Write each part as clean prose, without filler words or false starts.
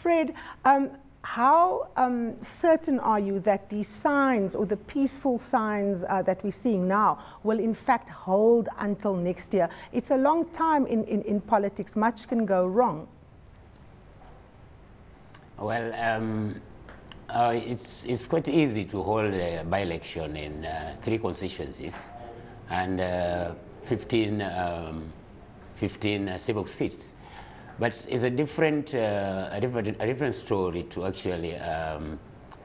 Fred, how certain are you that these signs or the peaceful signs that we're seeing now will in fact hold until next year? It's a long time in politics. Much can go wrong. Well, it's quite easy to hold a by-election in 3 constituencies and 15 civil seats. But it's a different story to actually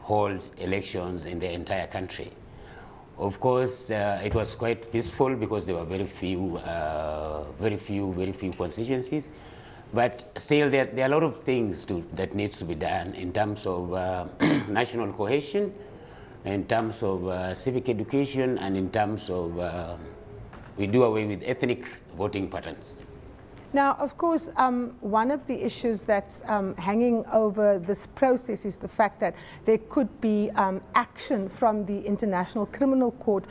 hold elections in the entire country. Of course, it was quite peaceful because there were very few constituencies. But still, there are a lot of things that needs to be done in terms of national cohesion, in terms of civic education, and in terms of we do away with ethnic voting patterns. Now, of course, one of the issues that's hanging over this process is the fact that there could be action from the International Criminal Court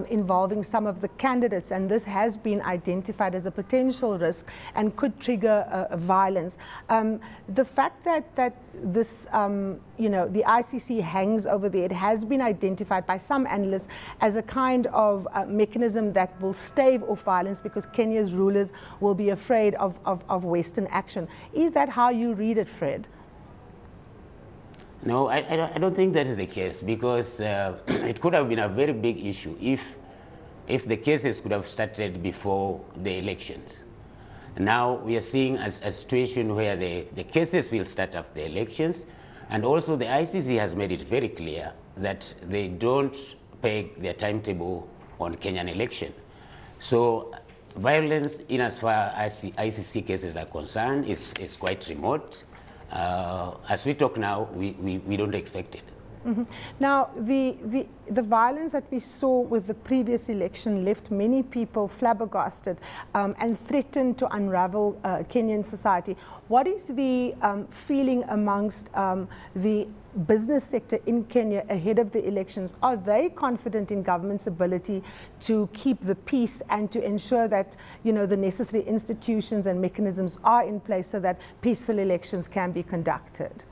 involving some of the candidates, and this has been identified as a potential risk and could trigger violence. The fact that this, the ICC hangs over there, it has been identified by some analysts as a kind of mechanism that will stave off violence because Kenya's rulers will be afraid of Western action. Is that how you read it, Fred? No, I don't think that is the case, because it could have been a very big issue if the cases could have started before the elections. Now we are seeing a situation where the cases will start after the elections, and also the ICC has made it very clear that they don't peg their timetable on Kenyan election. So violence, in as far as ICC cases are concerned, is quite remote. As we talk now, we don't expect it. Mm-hmm. Now, the violence that we saw with the previous election left many people flabbergasted and threatened to unravel Kenyan society. What is the feeling amongst the business sector in Kenya ahead of the elections? Are they confident in government's ability to keep the peace and to ensure that, the necessary institutions and mechanisms are in place so that peaceful elections can be conducted?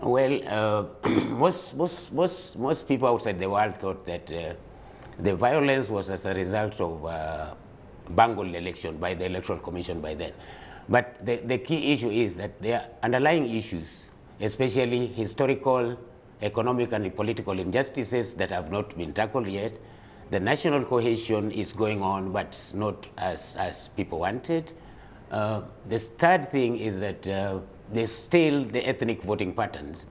Well, most people outside the world thought that the violence was as a result of bungled election by the Electoral Commission by then. But the key issue is that there are underlying issues, especially historical, economic, and political injustices that have not been tackled yet. The national cohesion is going on, but not as people wanted. The third thing is that there's still the ethnic voting patterns.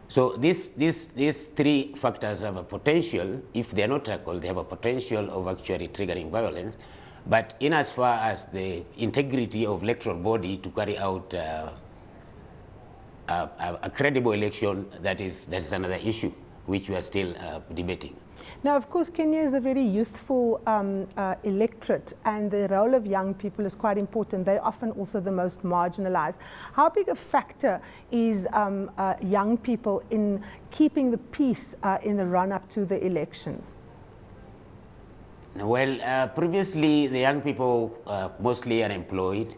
So these 3 factors have a potential, if they are not tackled, they have a potential of actually triggering violence. But in as far as the integrity of electoral body to carry out a credible election, that's another issue which we are still debating. Now, of course, Kenya is a very youthful electorate, and the role of young people is quite important. They're often also the most marginalized. How big a factor is young people in keeping the peace in the run-up to the elections? Well, previously, the young people, mostly unemployed,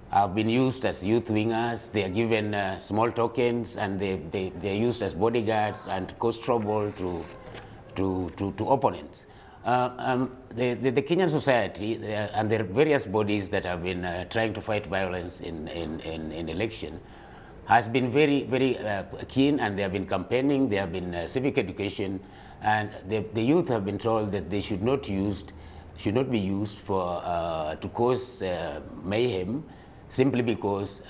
have been used as youth wingers. They are given small tokens, and they're used as bodyguards and cause trouble to opponents. The Kenyan society and their various bodies that have been trying to fight violence in election has been very, very keen, and they have been campaigning, there have been civic education, and the youth have been told that they should not be used for to cause mayhem simply because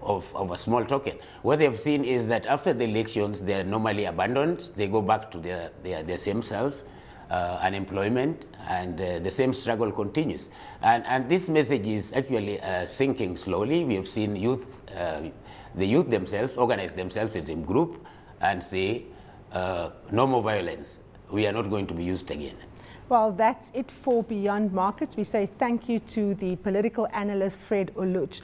of a small token. What they have seen is that after the elections, they are normally abandoned. They go back to their same self, unemployment, and the same struggle continues. And this message is actually sinking slowly. We have seen the youth themselves organize themselves as a group and say, no more violence. We are not going to be used again. Well, that's it for Beyond Markets. We say thank you to the political analyst, Fred Olouch.